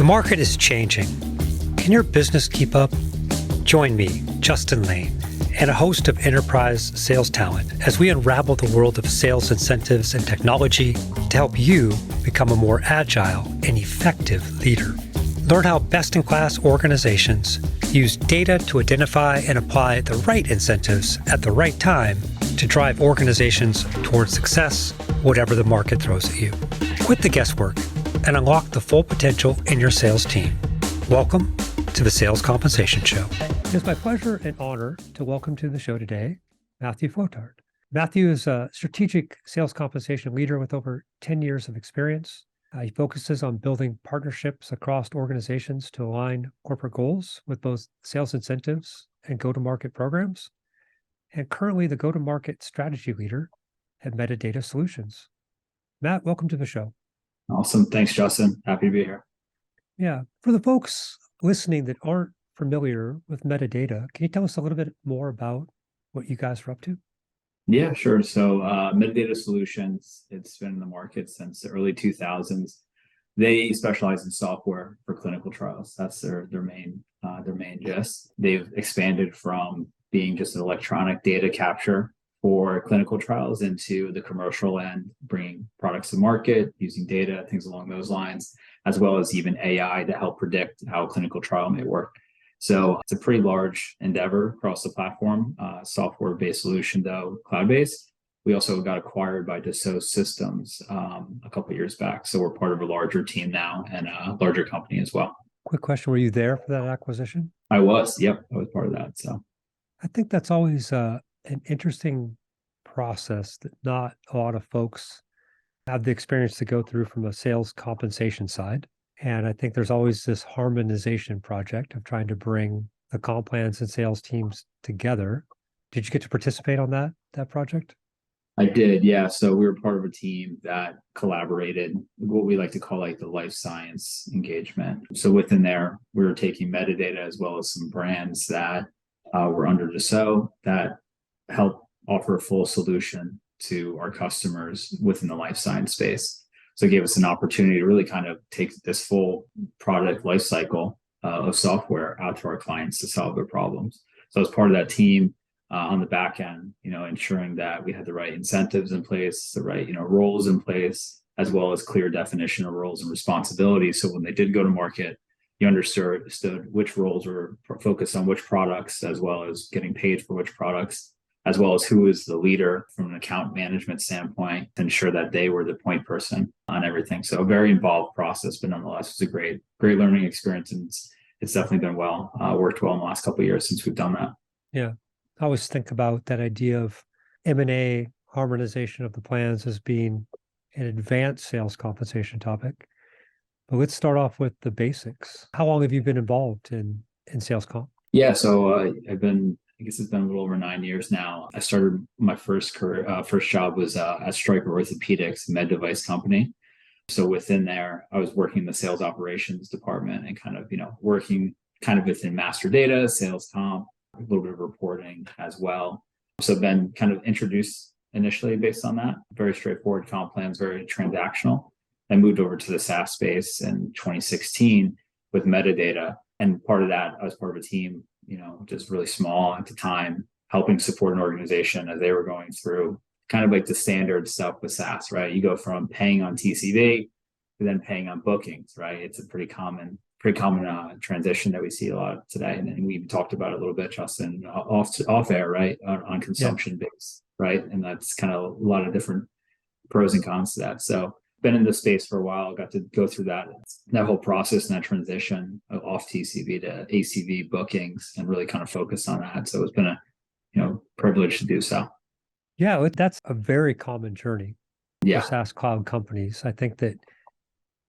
market is changing. Can your business keep up? Join me, Justin Lane, and a host of enterprise sales talent as we unravel the world of sales incentives and technology to help you become a more agile and effective leader. Learn how best-in-class organizations use data to identify and apply the right incentives at the right time to drive organizations towards success, whatever the market throws at you. Quit the guesswork and unlock the full potential in your sales team. Welcome to the Sales Compensation Show. It's my pleasure and honor to welcome to the show today, Matthew Flotard. Matthew is a strategic sales compensation leader with over 10 years of experience. He focuses on building partnerships across organizations to align corporate goals with both sales incentives and go-to-market programs, and currently the go-to-market strategy leader at Metadata Solutions. Matt, welcome to the show. Awesome. Thanks, Justin. Happy to be here. Yeah. For the folks listening that aren't familiar with metadata, can you tell us a little bit more about what you guys are up to? Yeah, sure. So Metadata Solutions, it's been in the market since the early 2000s. They specialize in software for clinical trials. That's their main gist. They've expanded from being just an electronic data capture for clinical trials into the commercial end, bringing products to market, using data, things along those lines, as well as even AI to help predict how a clinical trial may work. So it's a pretty large endeavor across the platform, software-based solution, though cloud-based. We also got acquired by Dassault Systems a couple of years back. So we're part of a larger team now and a larger company as well. Quick question, were you there for that acquisition? I was, yep, I was part of that. So I think that's always an interesting process that not a lot of folks have the experience to go through from a sales compensation side. And I think there's always this harmonization project of trying to bring the comp plans and sales teams together. Did you get to participate on that project? I did, yeah. So we were part of a team that collaborated, what we like to call like the life science engagement. So within there, we were taking metadata as well as some brands that were under Dassault that help offer a full solution to our customers within the life science space. So it gave us an opportunity to really kind of take this full product life cycle of software out to our clients to solve their problems. So as part of that team on the back end, ensuring that we had the right incentives in place, the right, roles in place, as well as clear definition of roles and responsibilities. So when they did go to market, you understood which roles were focused on which products, as well as getting paid for which products, as well as who is the leader from an account management standpoint to ensure that they were the point person on everything. So a very involved process, but nonetheless, it's a great learning experience. And it's definitely been worked well in the last couple of years since we've done that. Yeah. I always think about that idea of M&A harmonization of the plans as being an advanced sales compensation topic. But let's start off with the basics. How long have you been involved in sales comp? Yeah, so I guess it's been a little over 9 years now. I started my first job was at Stryker Orthopedics, a med device company. So within there, I was working in the sales operations department and kind of, working kind of within master data, sales comp, a little bit of reporting as well. So I've been kind of introduced initially based on that. Very straightforward comp plans, very transactional. I moved over to the SaaS space in 2016 with metadata. And part of that, I was part of a team, just really small at the time, helping support an organization as they were going through kind of like the standard stuff with SaaS, right? You go from paying on TCV to then paying on bookings, right? It's a pretty common transition that we see a lot today. And we talked about it a little bit, Justin, off air, right? On consumption based, right? And that's kind of a lot of different pros and cons to that. So been in this space for a while, got to go through that whole process and that transition of off TCV to ACV bookings and really kind of focus on that. So it's been a privilege to do so. Yeah, that's a very common journey for SaaS cloud companies. I think that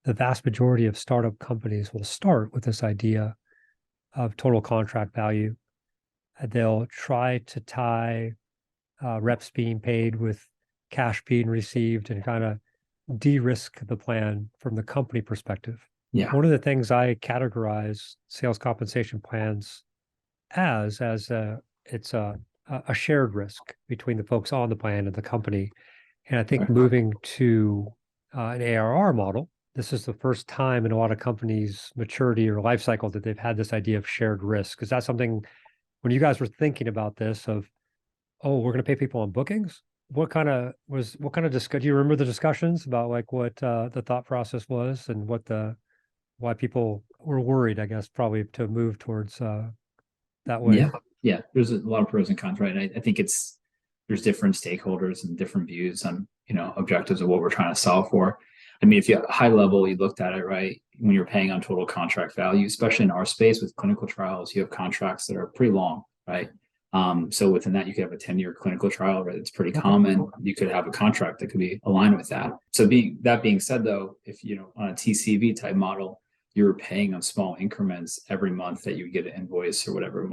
the vast majority of startup companies will start with this idea of total contract value. They'll try to tie reps being paid with cash being received and kind of de-risk the plan from the company perspective. Yeah. One of the things I categorize sales compensation plans as it's a shared risk between the folks on the plan and the company. And I think moving to an ARR model this is the first time in a lot of companies' maturity or life cycle that they've had this idea of shared risk. Is that something when you guys were thinking about this of, oh, we're going to pay people on bookings? What kind of do you remember the discussions about like what the thought process was and why people were worried, I guess, probably to move towards that way? Yeah. There's a lot of pros and cons, right? And I think there's different stakeholders and different views on, objectives of what we're trying to solve for. I mean, if you high level, you looked at it, right? When you're paying on total contract value, especially in our space with clinical trials, you have contracts that are pretty long, right? So within that, you could have a 10-year clinical trial, right? It's pretty common. You could have a contract that could be aligned with that. So being said, though, if on a TCV type model, you're paying on small increments every month that you get an invoice or whatever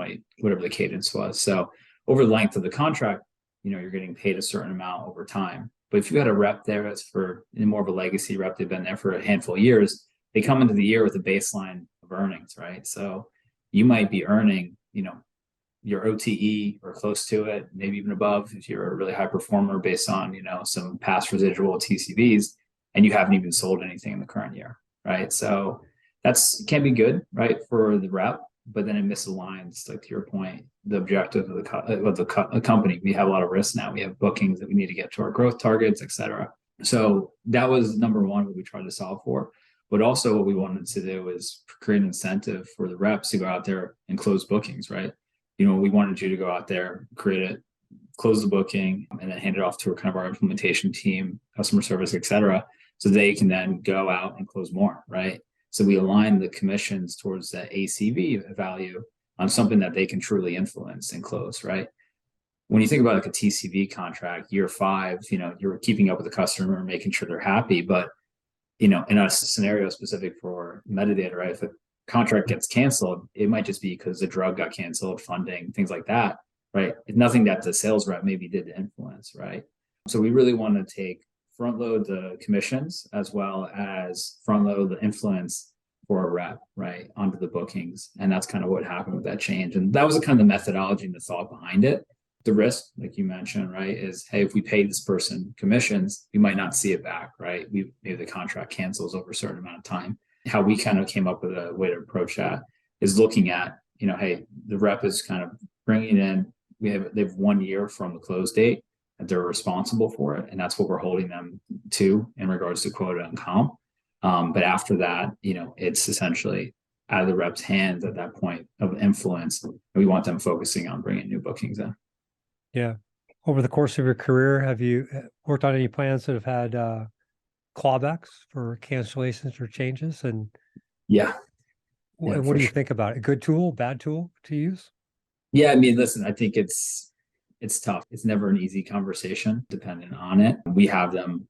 the cadence was. So over the length of the contract, you're getting paid a certain amount over time. But if you had a rep there that's for more of a legacy rep, they've been there for a handful of years, they come into the year with a baseline of earnings, right? So you might be earning, your OTE or close to it, maybe even above if you're a really high performer based on, some past residual TCVs, and you haven't even sold anything in the current year, right? So can be good, right, for the rep, but then it misaligns, like to your point, the objective of the company. We have a lot of risks now. We have bookings that we need to get to our growth targets, et cetera. So that was number one, what we tried to solve for. But also what we wanted to do is create an incentive for the reps to go out there and close bookings, right? We wanted you to go out there, create it, close the booking, and then hand it off to kind of our implementation team, customer service, et cetera, so they can then go out and close more, right? So we align the commissions towards the ACV value on something that they can truly influence and close, right? When you think about like a TCV contract, year 5, you're keeping up with the customer, making sure they're happy. But, in a scenario specific for metadata, right? If a contract gets canceled, it might just be because the drug got canceled, funding, things like that, right? Nothing that the sales rep maybe did to influence, right? So we really want to front load the commissions as well as front load the influence for a rep, right, onto the bookings. And that's kind of what happened with that change. And that was the kind of the methodology and the thought behind it. The risk, like you mentioned, right, is, hey, if we pay this person commissions, we might not see it back, right? Maybe the contract cancels over a certain amount of time. How we kind of came up with a way to approach that is looking at, hey, the rep is kind of bringing in, they've 1 year from the close date that they're responsible for it. And that's what we're holding them to in regards to quota and comp. But after that, it's essentially out of the rep's hands at that point of influence. And we want them focusing on bringing new bookings in. Yeah. Over the course of your career, have you worked on any plans that have had clawbacks for cancellations or changes? And what do you think about it? A good tool, bad tool to use? Yeah, I mean, listen, I think it's tough. It's never an easy conversation depending on it. We have them,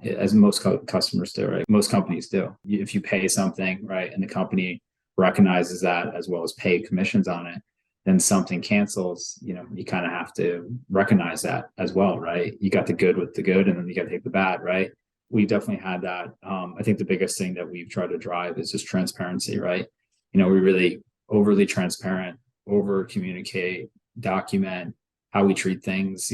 as most customers do, right? Most companies do. If you pay something, right, and the company recognizes that as well as pay commissions on it, then something cancels, you kind of have to recognize that as well, right? You got the good with the good, and then you got to take the bad, right? We definitely had that. I think the biggest thing that we've tried to drive is just transparency, right? We really overly transparent, over communicate, document how we treat things.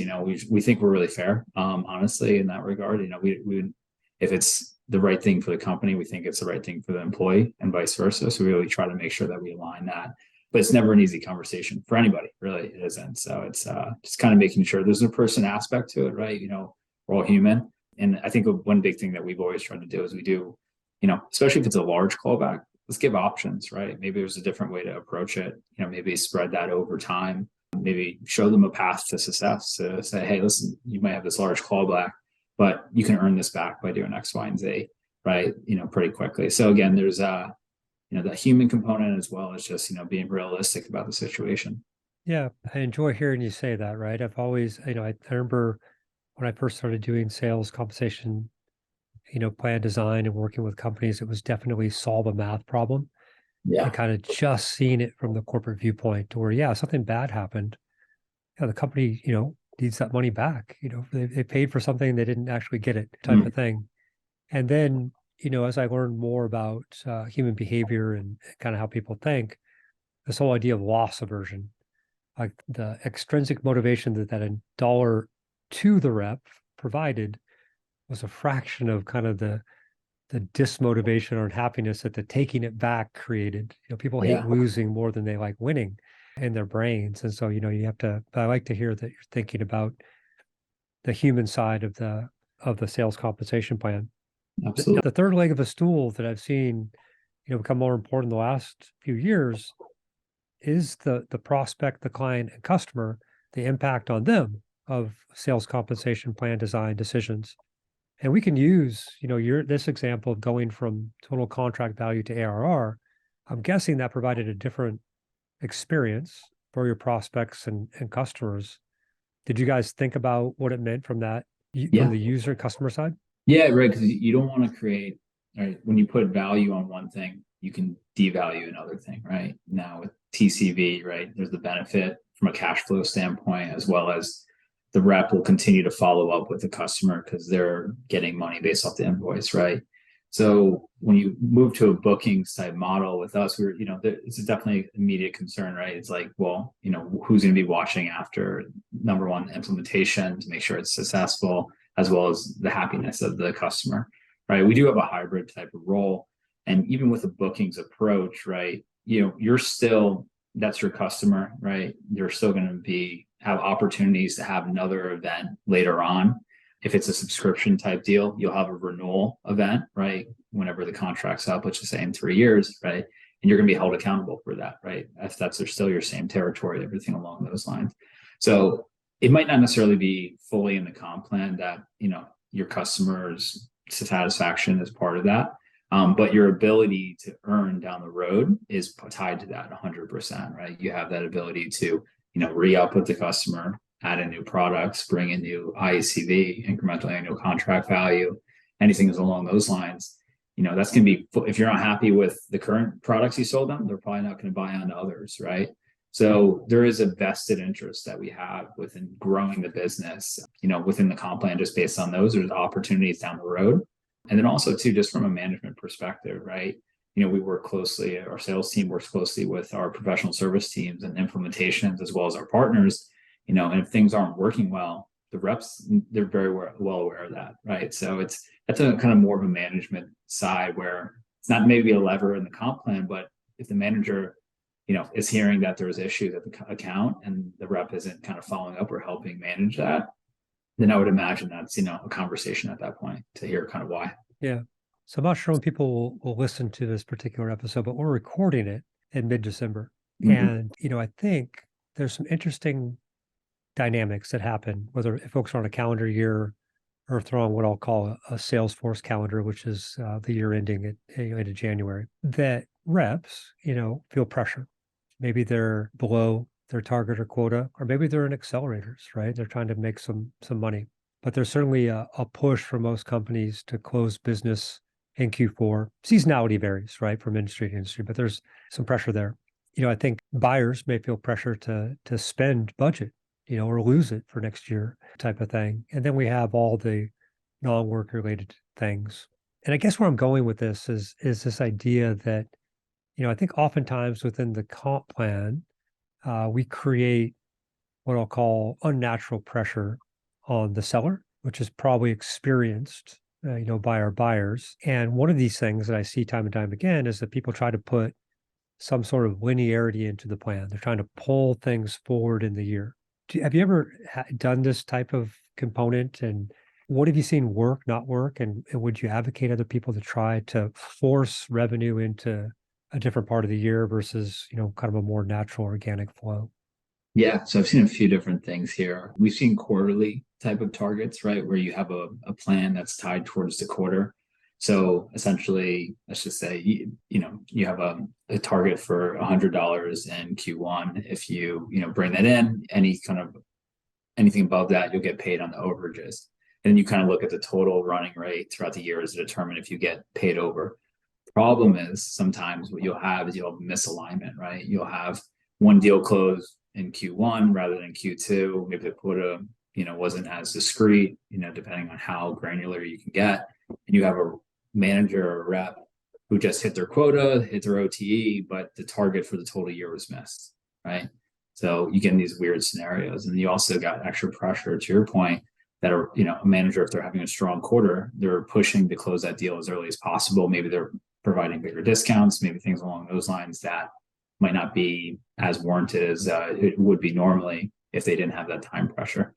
We think we're really fair, honestly, in that regard. We if it's the right thing for the company, we think it's the right thing for the employee, and vice versa. So we really try to make sure that we align that. But it's never an easy conversation for anybody, really. It isn't. So it's just kind of making sure there's a person aspect to it, right? We're all human. And I think one big thing that we've always tried to do is we do, especially if it's a large callback, let's give options, right? Maybe there's a different way to approach it. Maybe spread that over time. Maybe show them a path to success to say, hey, listen, you might have this large callback, but you can earn this back by doing X, Y, and Z, right? Pretty quickly. So again, there's that human component as well as just, being realistic about the situation. Yeah, I enjoy hearing you say that, right? I've always, I remember when I first started doing sales compensation, plan design and working with companies, it was definitely solve a math problem. Yeah. And kind of just seeing it from the corporate viewpoint to where, something bad happened. The company, needs that money back. They paid for something, they didn't actually get it type of thing. And then, as I learned more about human behavior and kind of how people think, this whole idea of loss aversion, like the extrinsic motivation that a dollar to the rep provided was a fraction of kind of the the dismotivation or unhappiness that the taking it back created. People hate Yeah, losing more than they like winning in their brains. And so, you have to, I like to hear that you're thinking about the human side of the sales compensation plan. absolutely. The third leg of a stool that I've seen, become more important in the last few years is the prospect, the client, and customer, the impact on them of sales compensation plan design decisions. And we can use, this example of going from total contract value to ARR. I'm guessing that provided a different experience for your prospects and customers. Did you guys think about what it meant from from Yeah, the user and customer side? yeah, right. Because you don't want to create, right? When you put value on one thing, you can devalue another thing, right? Now with TCV, right? There's the benefit from a cash flow standpoint, as well as the rep will continue to follow up with the customer because they're getting money based off the invoice, right? So when you move to a bookings type model with us, it's definitely immediate concern, right? It's like, well, who's going to be watching after number one implementation to make sure it's successful, as well as the happiness of the customer, right? We do have a hybrid type of role. And even with a bookings approach, right, you're still, that's your customer, right? You're still going to have opportunities to have another event later on. If it's a subscription type deal, you'll have a renewal event, right? Whenever the contract's up, let's just say in 3 years, right? And you're going to be held accountable for that, right? If that's still your same territory, everything along those lines. So it might not necessarily be fully in the comp plan that, your customer's satisfaction is part of that. But your ability to earn down the road is tied to that 100%, right? You have that ability to, re-up with the customer, add in new products, bring in new IACV, incremental annual contract value, anything is along those lines. That's going to be, if you're not happy with the current products you sold them, they're probably not going to buy on to others, right? So there is a vested interest that we have within growing the business, within the comp plan, just based on those, there's opportunities down the road. And then also too, just from a management perspective, right? We work closely, our sales team works closely with our professional service teams and implementations, as well as our partners, and if things aren't working well, the reps, they're very well aware of that, right? So that's a kind of more of a management side where it's not maybe a lever in the comp plan, but if the manager, is hearing that there's issues at the account and the rep isn't kind of following up or helping manage that, then I would imagine that's, a conversation at that point to hear kind of why. Yeah. So I'm not sure when people will listen to this particular episode, but we're recording it in mid-December. Mm-hmm. And, I think there's some interesting dynamics that happen, whether folks are on a calendar year or throwing what I'll call a Salesforce calendar, which is the year ending at end of January, that reps, feel pressure. Maybe they're below their target or quota, or maybe they're in accelerators, right? They're trying to make some money. But there's certainly a push for most companies to close business in Q4. Seasonality varies, right, from industry to industry, but there's some pressure there. I think buyers may feel pressure to spend budget, or lose it for next year type of thing. And then we have all the non-work related things. And I guess where I'm going with this is this idea that, I think oftentimes within the comp plan, we create what I'll call unnatural pressure on the seller, which is probably experienced, by our buyers. And one of these things that I see time and time again is that people try to put some sort of linearity into the plan. They're trying to pull things forward in the year. Have you ever done this type of component? And what have you seen work, not work? And would you advocate other people to try to force revenue into a different part of the year versus, kind of a more natural organic flow? Yeah, so I've seen a few different things here. We've seen quarterly type of targets, right? Where you have a plan that's tied towards the quarter. So essentially, let's just say, you have a target for $100 in Q1. If you bring that in, anything above that, you'll get paid on the overages. And you kind of look at the total running rate throughout the year to determine if you get paid over. Problem is sometimes what you'll have misalignment, right? You'll have one deal close in Q1 rather than Q2. Maybe the quota, wasn't as discrete, depending on how granular you can get. And you have a manager or a rep who just hit their quota, hit their OTE, but the target for the total year was missed, right? So you get in these weird scenarios. And you also got extra pressure, to your point, that are, a manager, if they're having a strong quarter, they're pushing to close that deal as early as possible. Maybe they're providing bigger discounts, maybe things along those lines that might not be as warranted as it would be normally if they didn't have that time pressure.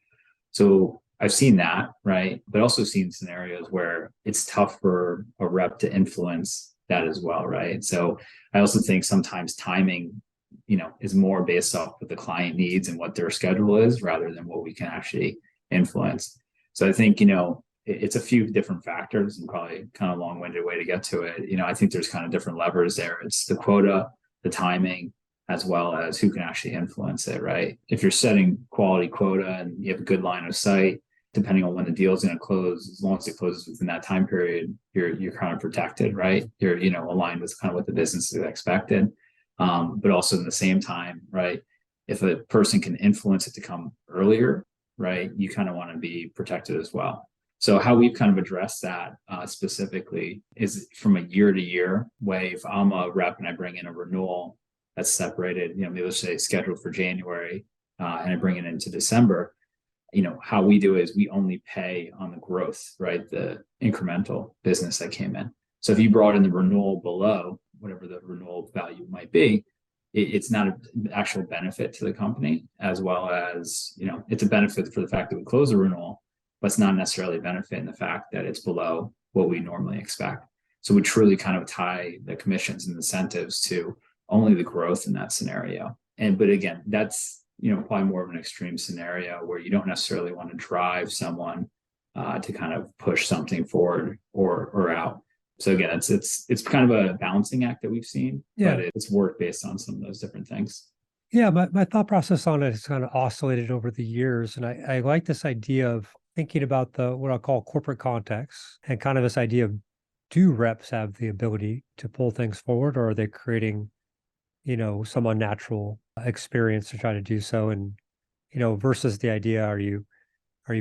So I've seen that, right? But also seen scenarios where it's tough for a rep to influence that as well, right? So I also think sometimes timing, is more based off what the client needs and what their schedule is rather than what we can actually influence. So I think, it's a few different factors and probably kind of long-winded way to get to it. I think there's kind of different levers there. It's the quota, the timing, as well as who can actually influence it, right? If you're setting quality quota and you have a good line of sight, depending on when the deal is going to close, as long as it closes within that time period, you're kind of protected, right? You're, aligned with kind of what the business is expected. But also in the same time, right? If a person can influence it to come earlier, right, you kind of want to be protected as well. So how we've kind of addressed that specifically is from a year-to-year way. If I'm a rep and I bring in a renewal that's separated, maybe let's say scheduled for January, and I bring it into December, how we do is we only pay on the growth, right? The incremental business that came in. So if you brought in the renewal below whatever the renewal value might be, it's not an actual benefit to the company, as well as, it's a benefit for the fact that we close a renewal, but it's not necessarily a benefit in the fact that it's below what we normally expect. So we truly kind of tie the commissions and incentives to only the growth in that scenario. But again, that's, probably more of an extreme scenario where you don't necessarily want to drive someone to kind of push something forward or out. So again, it's kind of a balancing act that we've seen, but it's worked based on some of those different things. Yeah, my thought process on it has kind of oscillated over the years. And I like this idea of thinking about what I'll call corporate context and kind of this idea of, do reps have the ability to pull things forward, or are they creating, some unnatural experience to try to do so? And, versus the idea, are you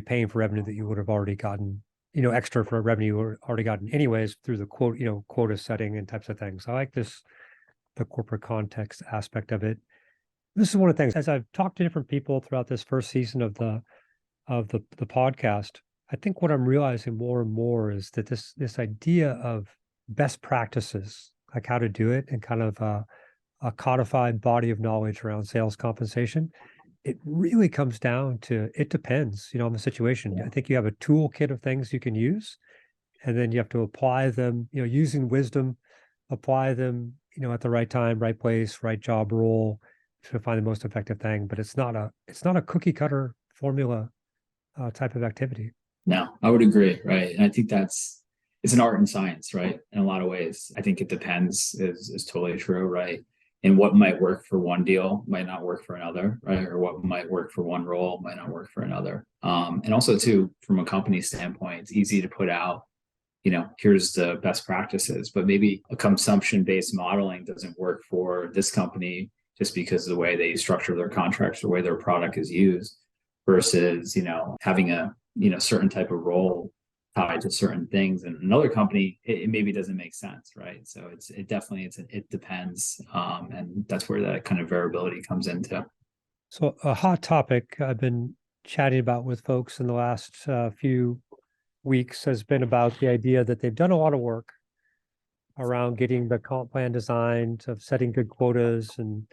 paying for revenue that you would have already gotten, extra for revenue or already gotten anyways through the quota setting and types of things. I like the corporate context aspect of it. This is one of the things, as I've talked to different people throughout this first season of the podcast, I think what I'm realizing more and more is that this idea of best practices, like how to do it, and kind of a codified body of knowledge around sales compensation, it really comes down to, it depends, on the situation. I think you have a toolkit of things you can use, and then you have to apply them, using wisdom, apply them, at the right time, right place, right job role to find the most effective thing. But it's not a cookie cutter formula type of activity. No, I would agree, right? And I think it's an art and science, right? In a lot of ways. I think it depends is totally true, right? And what might work for one deal might not work for another, right? Or what might work for one role might not work for another. And also too, from a company standpoint, it's easy to put out, here's the best practices, but maybe a consumption-based modeling doesn't work for this company just because of the way they structure their contracts, the way their product is used, versus, having a, certain type of role tied to certain things. And another company, it maybe doesn't make sense, right? So it depends. And that's where that kind of variability comes into. So a hot topic I've been chatting about with folks in the last few weeks has been about the idea that they've done a lot of work around getting the comp plan designed, of setting good quotas and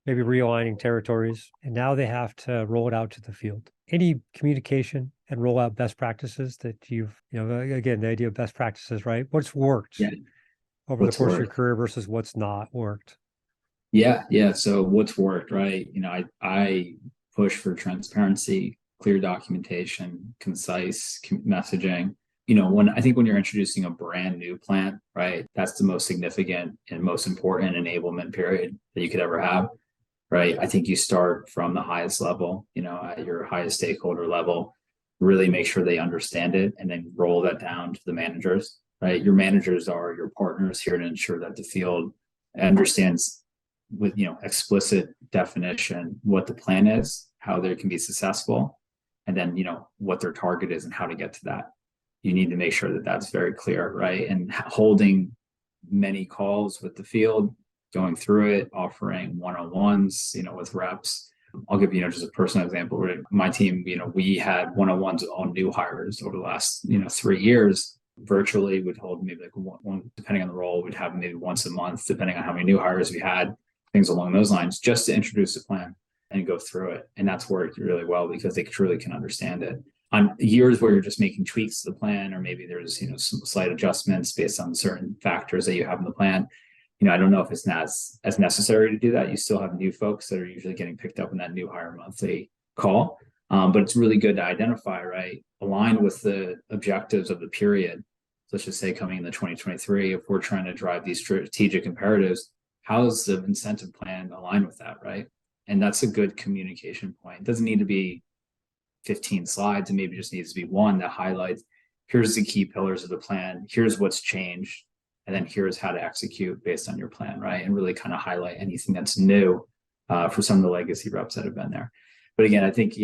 maybe realigning territories. And now they have to roll it out to the field. Any communication and roll out best practices that you've, again, the idea of best practices, right? What's worked over the course of your career versus what's not worked? Yeah. So what's worked, right? I push for transparency, clear documentation, concise messaging. When you're introducing a brand new plan, right, that's the most significant and most important enablement period that you could ever have, right? I think you start from the highest level, at your highest stakeholder level, really make sure they understand it, and then roll that down to the managers, right? Your managers are your partners here to ensure that the field understands with, explicit definition what the plan is, how they can be successful, and then, what their target is and how to get to that. You need to make sure that that's very clear, right? And holding many calls with the field, going through it, offering one-on-ones, with reps, I'll give, just a personal example where my team, we had one-on-ones with all new hires over the last, 3 years. Virtually would hold maybe like one, depending on the role, we'd have maybe once a month, depending on how many new hires we had, things along those lines, just to introduce the plan and go through it. And that's worked really well because they truly can understand it. On years where you're just making tweaks to the plan, or maybe there's, some slight adjustments based on certain factors that you have in the plan, I don't know if it's not as necessary to do that. You still have new folks that are usually getting picked up in that new hire monthly call. But it's really good to identify, right? Align with the objectives of the period. Let's just say coming in the 2023, if we're trying to drive these strategic imperatives, how's the incentive plan align with that, right? And that's a good communication point. It doesn't need to be 15 slides, and maybe just needs to be one that highlights, here's the key pillars of the plan, here's what's changed, and then here's how to execute based on your plan, right? And really kind of highlight anything that's new for some of the legacy reps that have been there. But again, I think,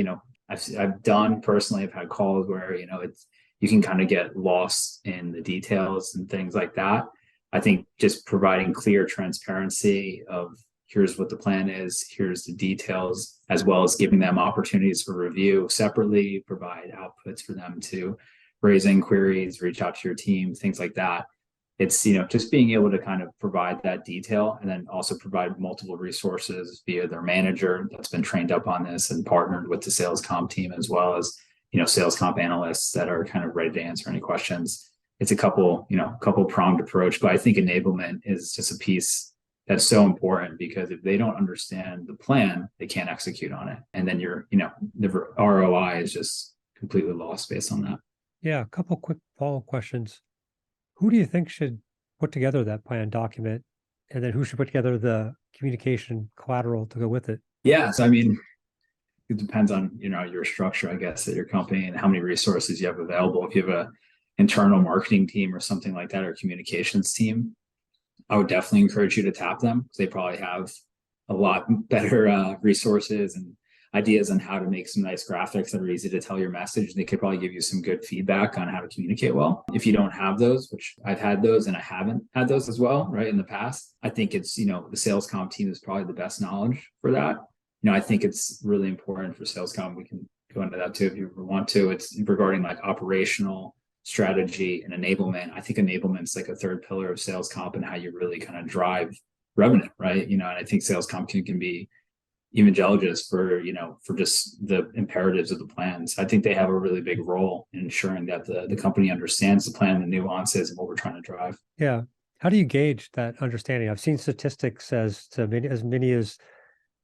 I've done personally, I've had calls where, you can kind of get lost in the details and things like that. I think just providing clear transparency of here's what the plan is, here's the details, as well as giving them opportunities for review separately, provide outputs for them to raise inquiries, reach out to your team, things like that. It's, just being able to kind of provide that detail, and then also provide multiple resources via their manager that's been trained up on this and partnered with the sales comp team, as well as, sales comp analysts that are kind of ready to answer any questions. It's a couple pronged approach, but I think enablement is just a piece that's so important, because if they don't understand the plan, they can't execute on it. And then the ROI is just completely lost based on that. Yeah, a couple quick follow-up questions. Who do you think should put together that plan document? And then who should put together the communication collateral to go with it? Yeah, so it depends on, your structure, I guess, at your company and how many resources you have available. If you have a internal marketing team or something like that, or communications team, I would definitely encourage you to tap them, because they probably have a lot better resources and ideas on how to make some nice graphics that are easy to tell your message. They could probably give you some good feedback on how to communicate well. If you don't have those, which I've had those and I haven't had those as well, right, in the past, I think it's, the sales comp team is probably the best knowledge for that. I think it's really important for sales comp. We can go into that too if you ever want to. It's regarding like operational strategy and enablement. I think enablement's like a third pillar of sales comp, and how you really kind of drive revenue, right? And I think sales comp can be evangelist for just the imperatives of the plans. I think they have a really big role in ensuring that the company understands the plan, the nuances, and what we're trying to drive. Yeah. How do you gauge that understanding? I've seen statistics as many as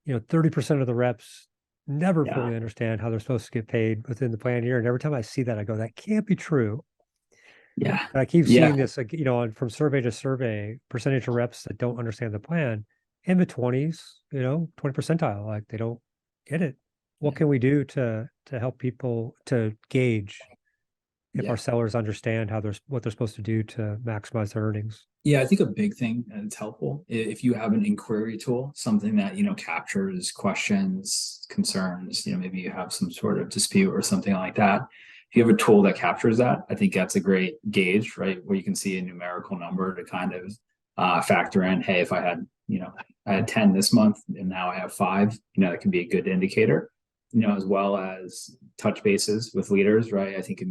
30% of the reps never fully understand how they're supposed to get paid within the plan year. And every time I see that, I go, that can't be true. Yeah. And I keep seeing this, from survey to survey, percentage of reps that don't understand the plan in the 20s, 20 percentile, like they don't get it. What can we do to help people to gauge if our sellers understand what they're supposed to do to maximize their earnings? Yeah, I think a big thing, and it's helpful if you have an inquiry tool, something that captures questions, concerns. Maybe you have some sort of dispute or something like that. If you have a tool that captures that, I think that's a great gauge, right? Where you can see a numerical number to kind of factor in. Hey, if I had 10 this month and now I have 5, that can be a good indicator. As well as touch bases with leaders, right? I think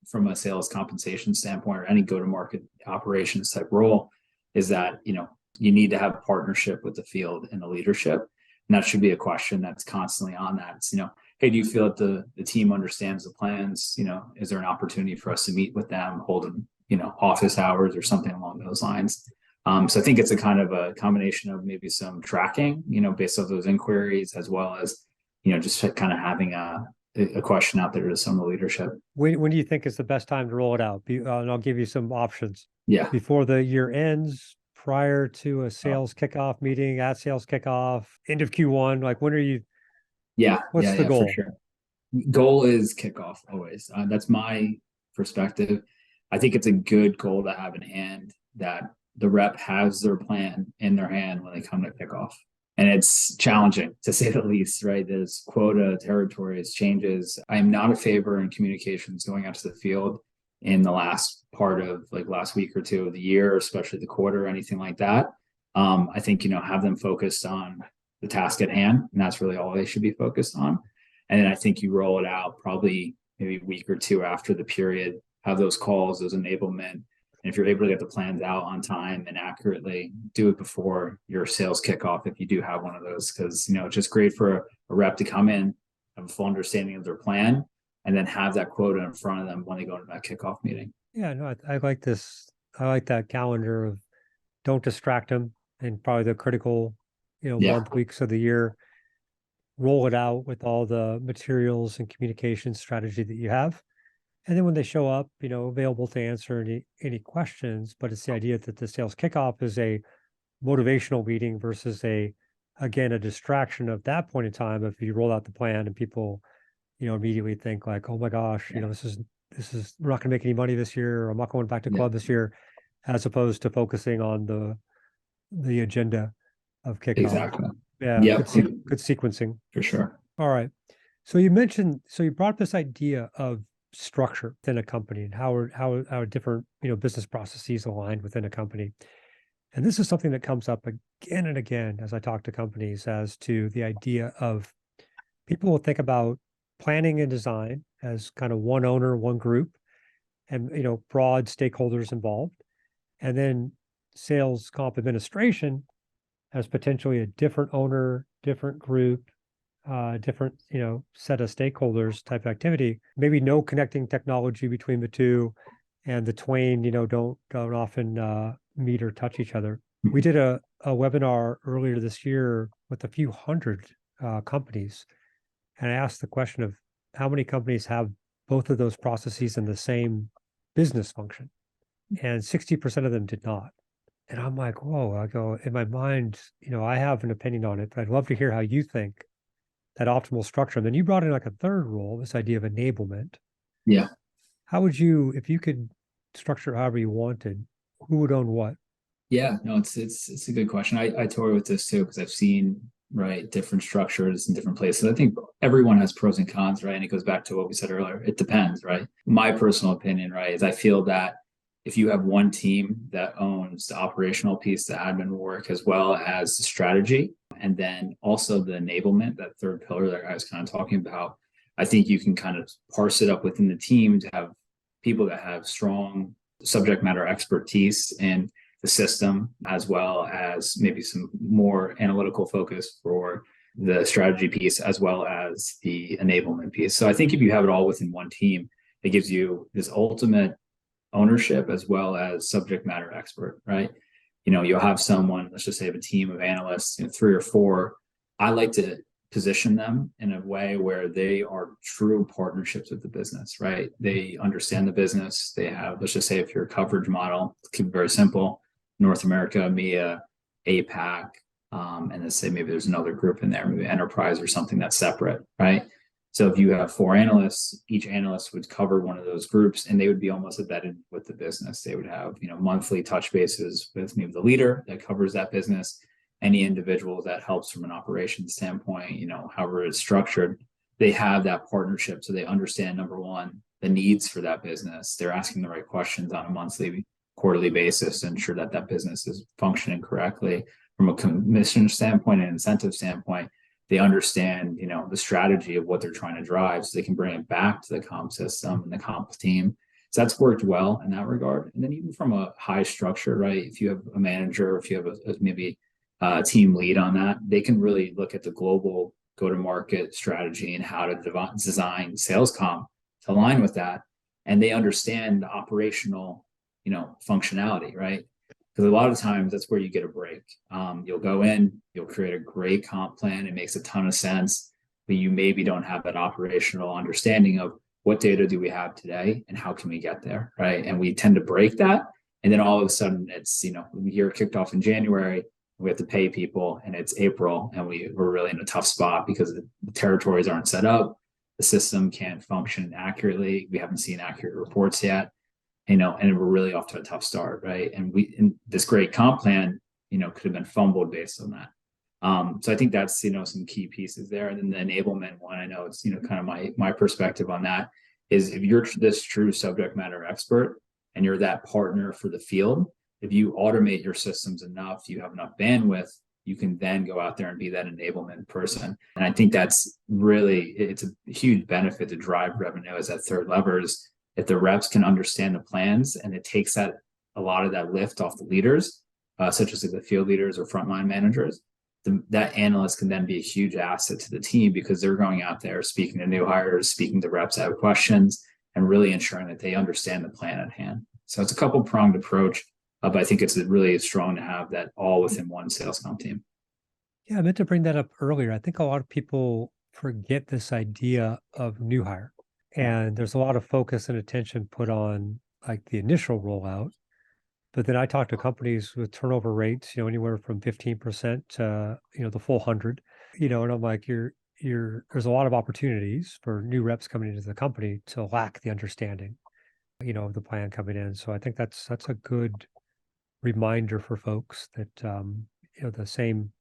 from a sales compensation standpoint, or any go-to-market operations type role, is that you need to have partnership with the field and the leadership, and that should be a question that's constantly on that. It's hey, do you feel that the team understands the plans? Is there an opportunity for us to meet with them, hold them office hours or something along those lines? So I think it's a kind of a combination of maybe some tracking based off those inquiries, as well as just kind of having a question out there to some of the leadership. When do you think is the best time to roll it out? And I'll give you some options. Yeah. Before the year ends, prior to a sales kickoff meeting, at sales kickoff, end of Q1, like when are you? Yeah. What's the goal? For sure. Goal is kickoff always. That's my perspective. I think it's a good goal to have in hand, that the rep has their plan in their hand when they come to kickoff. And it's challenging, to say the least, right? There's quota, territories, changes. I am not a favor in communications going out to the field in the last part of last week or two of the year, especially the quarter, or anything like that. I think, have them focused on the task at hand, and that's really all they should be focused on. And then I think you roll it out probably maybe a week or two after the period, have those calls, those enablement. And if you're able to get the plans out on time and accurately, do it before your sales kickoff if you do have one of those, because it's just great for a rep to come in, have a full understanding of their plan, and then have that quota in front of them when they go into that kickoff meeting. Yeah, no, I like this. I like that calendar of don't distract them and probably the critical, month, weeks of the year. Roll it out with all the materials and communication strategy that you have. And then when they show up, available to answer any questions, but it's the idea that the sales kickoff is a motivational meeting versus again, a distraction of that point in time. If you roll out the plan and people, immediately think like, oh my gosh, this is, we're not going to make any money this year, or I'm not going back to club this year, as opposed to focusing on the agenda of kickoff. Exactly. Yeah. Yep. Good sequencing. For sure. All right. So you brought up this idea of structure within a company and how different, business processes aligned within a company. And this is something that comes up again and again as I talk to companies, as to the idea of people will think about planning and design as kind of one owner, one group, and, broad stakeholders involved. And then sales comp administration as potentially a different owner, different group, different, set of stakeholders type activity, maybe no connecting technology between the two, and the twain, don't often meet or touch each other. We did a webinar earlier this year with a few hundred companies, and I asked the question of how many companies have both of those processes in the same business function, and 60% of them did not. And I'm like, whoa, I go, in my mind, I have an opinion on it, but I'd love to hear how you think that optimal structure. And then you brought in like a third role, this idea of enablement. Yeah. How would you, if you could structure however you wanted, who would own what? Yeah, no, it's a good question. I toy with this too, because I've seen different structures in different places. I think everyone has pros and cons, right? And it goes back to what we said earlier. It depends, right? My personal opinion, right, is I feel that if you have one team that owns the operational piece, the admin work, as well as the strategy, and then also the enablement, that third pillar that I was kind of talking about, I think you can kind of parse it up within the team to have people that have strong subject matter expertise in the system, as well as maybe some more analytical focus for the strategy piece, as well as the enablement piece. So I think if you have it all within one team, it gives you this ultimate ownership as well as subject matter expert, right? You'll have someone, let's just say have a team of analysts, 3 or 4. I like to position them in a way where they are true partnerships with the business, right? They understand the business. They have, let's just say if you're a coverage model, keep it very simple, North America, EMEA, APAC, and let's say maybe there's another group in there, maybe enterprise or something that's separate, right? So if you have 4 analysts, each analyst would cover one of those groups, and they would be almost embedded with the business. They would have, monthly touch bases with maybe the leader that covers that business, any individual that helps from an operations standpoint, however it's structured. They have that partnership, so they understand, number one, the needs for that business. They're asking the right questions on a monthly, quarterly basis to ensure that that business is functioning correctly from a commission standpoint and incentive standpoint. They understand, the strategy of what they're trying to drive, so they can bring it back to the comp system and the comp team. So that's worked well in that regard. And then even from a high structure, right? If you have a manager, if you have maybe a team lead on that, they can really look at the global go-to-market strategy and how to design sales comp to align with that. And they understand the operational, functionality, right? Because a lot of times that's where you get a break. You'll go in, you'll create a great comp plan. It makes a ton of sense, but you maybe don't have that operational understanding of what data do we have today and how can we get there, right? And we tend to break that. And then all of a sudden it's, the year kicked off in January, we have to pay people, and it's April, and we're really in a tough spot because the territories aren't set up. The system can't function accurately. We haven't seen accurate reports yet. And we're really off to a tough start, right? And this great comp plan, could have been fumbled based on that. So I think that's, some key pieces there. And then the enablement one, I know it's, kind of my perspective on that is, if you're this true subject matter expert and you're that partner for the field, if you automate your systems enough, you have enough bandwidth, you can then go out there and be that enablement person. And I think that's really, it's a huge benefit to drive revenue as that third lever is if the reps can understand the plans and it takes that a lot of that lift off the leaders, such as like the field leaders or frontline managers, that analyst can then be a huge asset to the team because they're going out there speaking to new hires, speaking to reps that have questions, and really ensuring that they understand the plan at hand. So it's a couple pronged approach, but I think it's really strong to have that all within one sales comp team. Yeah, I meant to bring that up earlier. I think a lot of people forget this idea of new hire, and there's a lot of focus and attention put on like the initial rollout. But then I talk to companies with turnover rates, anywhere from 15% to, the full 100, and I'm like, there's a lot of opportunities for new reps coming into the company to lack the understanding, of the plan coming in. So I think that's a good reminder for folks that, the same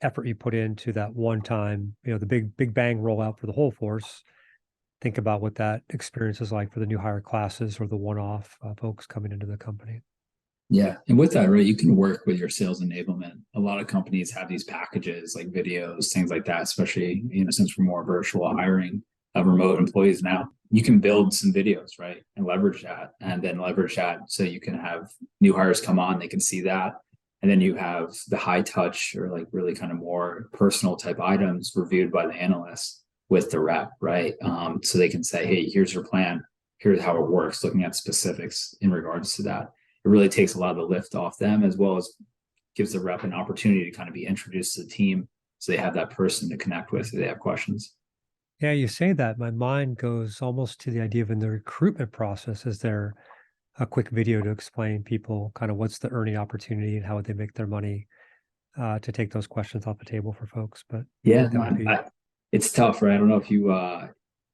effort you put into that one time, the big bang rollout for the whole force, think about what that experience is like for the new hire classes or the one-off folks coming into the company. Yeah. And with that, right, you can work with your sales enablement. A lot of companies have these packages like videos, things like that, especially, since we're more virtual hiring of remote employees now. You can build some videos, right, and leverage that so you can have new hires come on, they can see that. And then you have the high touch or like really kind of more personal type items reviewed by the analyst with the rep, right? So they can say, hey, here's your plan. Here's how it works, looking at specifics in regards to that. It really takes a lot of the lift off them, as well as gives the rep an opportunity to kind of be introduced to the team so they have that person to connect with if they have questions. Yeah, you say that. My mind goes almost to the idea of in the recruitment process, is there a quick video to explain people kind of what's the earning opportunity and how would they make their money to take those questions off the table for folks. But yeah, that would be... it's tough, right? I don't know if you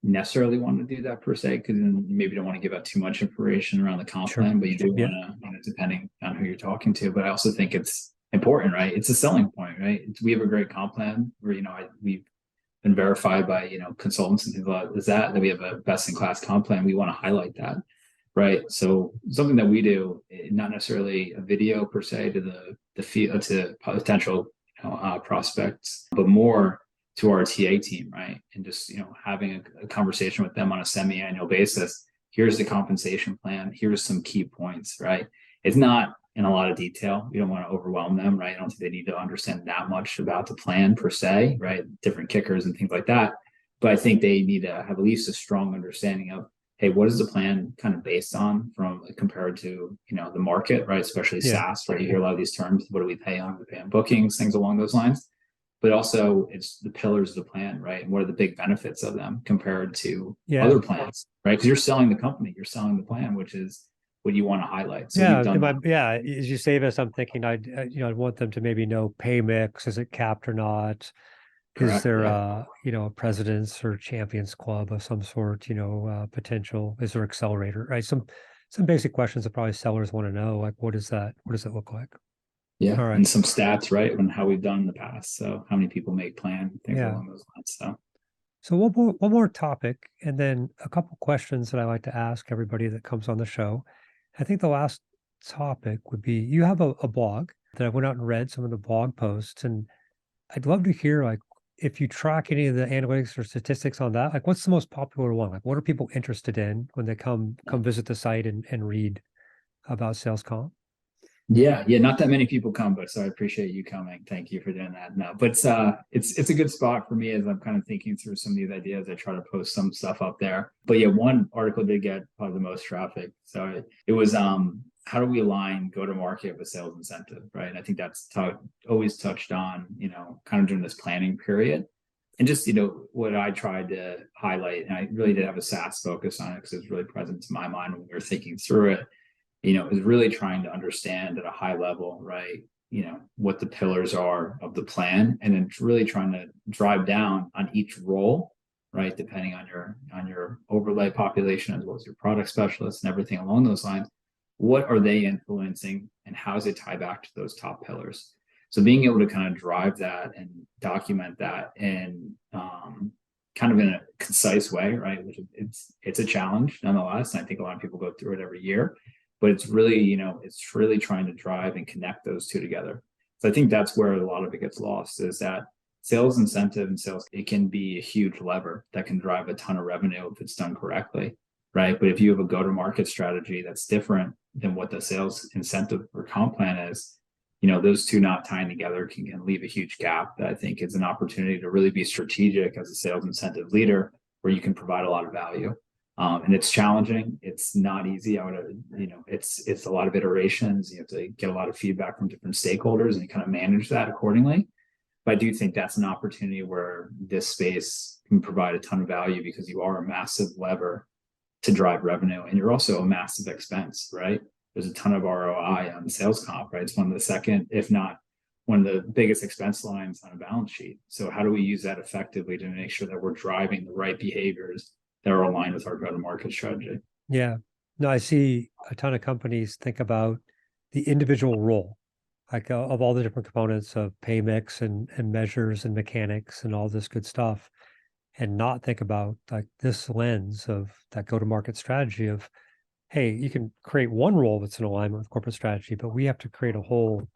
necessarily want to do that per se, because then you maybe don't want to give out too much information around the comp plan, but you do want to, depending on who you're talking to. But I also think it's important, right? It's a selling point, right? We have a great comp plan where, we've been verified by, consultants and things like that we have a best in class comp plan. We want to highlight that. Right. So something that we do, not necessarily a video per se to the field to potential prospects, but more to our TA team, right? And just having a conversation with them on a semi-annual basis. Here's the compensation plan. Here's some key points, right? It's not in a lot of detail. We don't want to overwhelm them, right? I don't think they need to understand that much about the plan per se, right? Different kickers and things like that. But I think they need to have at least a strong understanding of, hey, what is the plan kind of based on from compared to, the market, right? Especially SaaS, right? You hear a lot of these terms. What do we pay on? We pay on bookings, things along those lines. But also it's the pillars of the plan, right? And what are the big benefits of them compared to other plans, right? Because you're selling the company, you're selling the plan, which is what you want to highlight. So as you say this, I'm thinking I'd want them to maybe know pay mix. Is it capped or not? Correct, is there a presidents or champions club of some sort, potential? Is there accelerator, right? Some basic questions that probably sellers want to know, like what does it look like? Yeah. All right. And some stats, right? On how we've done in the past. So how many people make plan, things along those lines. So one more topic, and then a couple questions that I like to ask everybody that comes on the show. I think the last topic would be, you have a blog that I went out and read some of the blog posts, and I'd love to hear, like, if you track any of the analytics or statistics on that, like what's the most popular one? Like what are people interested in when they come visit the site and read about sales comp? Yeah, not that many people come, but so I appreciate you coming. Thank you for doing that. No, but it's a good spot for me as I'm kind of thinking through some of these ideas. I try to post some stuff up there. But yeah, one article did get probably the most traffic. So it was how do we align go to market with sales incentive, right? And I think that's always touched on, kind of during this planning period. And just, what I tried to highlight, and I really did have a SaaS focus on it because it was really present to my mind when we were thinking through it, is really trying to understand at a high level, right, what the pillars are of the plan, and then really trying to drive down on each role, right, depending on your overlay population as well as your product specialists and everything along those lines. What are they influencing and how does it tie back to those top pillars? So being able to kind of drive that and document that and kind of in a concise way, right, which it's a challenge nonetheless. And I think a lot of people go through it every year. But it's really, it's really trying to drive and connect those two together. So I think that's where a lot of it gets lost, is that sales incentive and sales, it can be a huge lever that can drive a ton of revenue if it's done correctly, right? But if you have a go-to-market strategy that's different than what the sales incentive or comp plan is, those two not tying together can leave a huge gap that I think is an opportunity to really be strategic as a sales incentive leader, where you can provide a lot of value. And it's challenging. It's not easy. It's a lot of iterations. You have to get a lot of feedback from different stakeholders and you kind of manage that accordingly. But I do think that's an opportunity where this space can provide a ton of value, because you are a massive lever to drive revenue, and you're also a massive expense, right? There's a ton of ROI on the sales comp, right? It's one of the second, if not one of the biggest expense lines on a balance sheet. So how do we use that effectively to make sure that we're driving the right behaviors that are aligned with our go-to-market strategy? Yeah. No, I see a ton of companies think about the individual role, like of all the different components of pay mix and measures and mechanics and all this good stuff, and not think about like this lens of that go-to-market strategy of, hey, you can create one role that's in alignment with corporate strategy, but we have to create a whole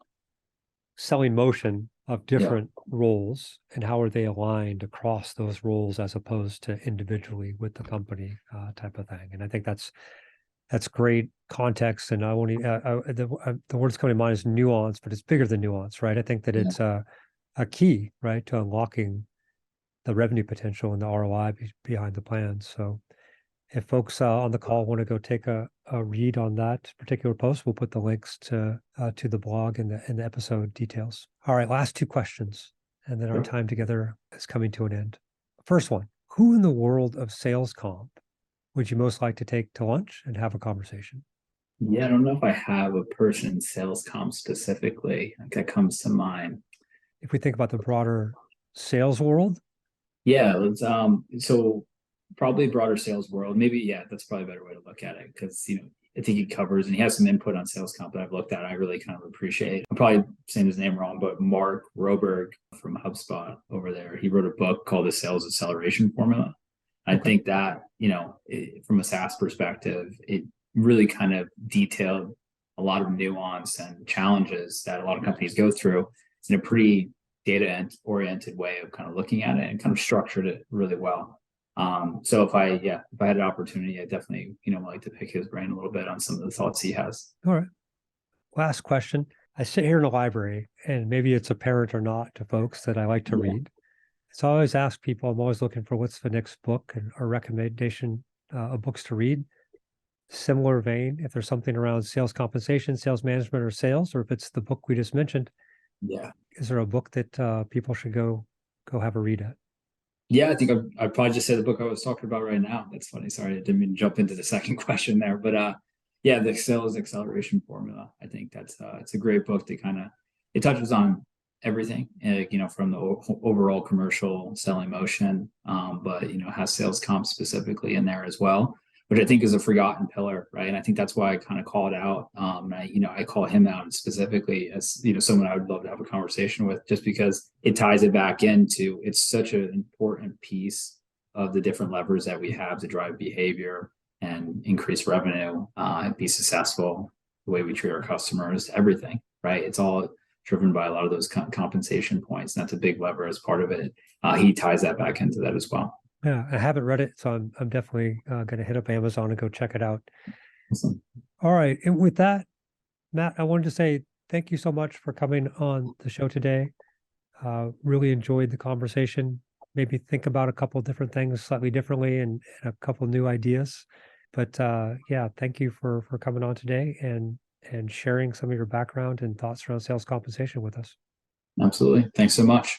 selling motion of different roles, and how are they aligned across those roles as opposed to individually with the company type of thing. And I think that's great context. And I won't the word that's coming to mind is nuance, but it's bigger than nuance, right? I think that it's a key, right, to unlocking the revenue potential and the ROI behind the plan. So if folks on the call want to go take a read on that particular post, we'll put the links to the blog and the episode details. All right, last two questions, and then our time together is coming to an end. First one, who in the world of sales comp would you most like to take to lunch and have a conversation? Yeah, I don't know if I have a person in sales comp specifically that comes to mind. If we think about the broader sales world. Yeah, let's so probably broader sales world. Maybe, yeah, that's probably a better way to look at it, because I think he covers and he has some input on sales comp that I've looked at. I really kind of appreciate. I'm probably saying his name wrong, but Mark Roberg from HubSpot over there. He wrote a book called The Sales Acceleration Formula. I think that, from a SaaS perspective, it really kind of detailed a lot of nuance and challenges that a lot of companies go through. It's in a pretty data oriented way of kind of looking at it, and kind of structured it really well. So if I had an opportunity, I definitely, would like to pick his brain a little bit on some of the thoughts he has. All right. Last question. I sit here in a library, and maybe it's apparent or not to folks that I like to read. So I always ask people, I'm always looking for what's the next book or recommendation of books to read. Similar vein, if there's something around sales compensation, sales management, or sales, or if it's the book we just mentioned. Yeah. Is there a book that people should go have a read at? Yeah, I think I'd probably just say the book I was talking about right now. That's funny. Sorry, I didn't mean to jump into the second question there. But the Sales Acceleration Formula. I think it's a great book to it touches on everything, from the overall commercial selling motion, but has sales comp specifically in there as well, which I think is a forgotten pillar, right? And I think that's why I kind of call it out. I call him out specifically as someone I would love to have a conversation with, just because it ties it back into, it's such an important piece of the different levers that we have to drive behavior and increase revenue and be successful, the way we treat our customers, everything, right? It's all driven by a lot of those compensation points. And that's a big lever as part of it. He ties that back into that as well. Yeah, I haven't read it, so I'm definitely going to hit up Amazon and go check it out. Awesome. All right. And with that, Matt, I wanted to say thank you so much for coming on the show today. Really enjoyed the conversation. Maybe think about a couple of different things slightly differently and a couple of new ideas. But thank you for coming on today and sharing some of your background and thoughts around sales compensation with us. Absolutely. Thanks so much.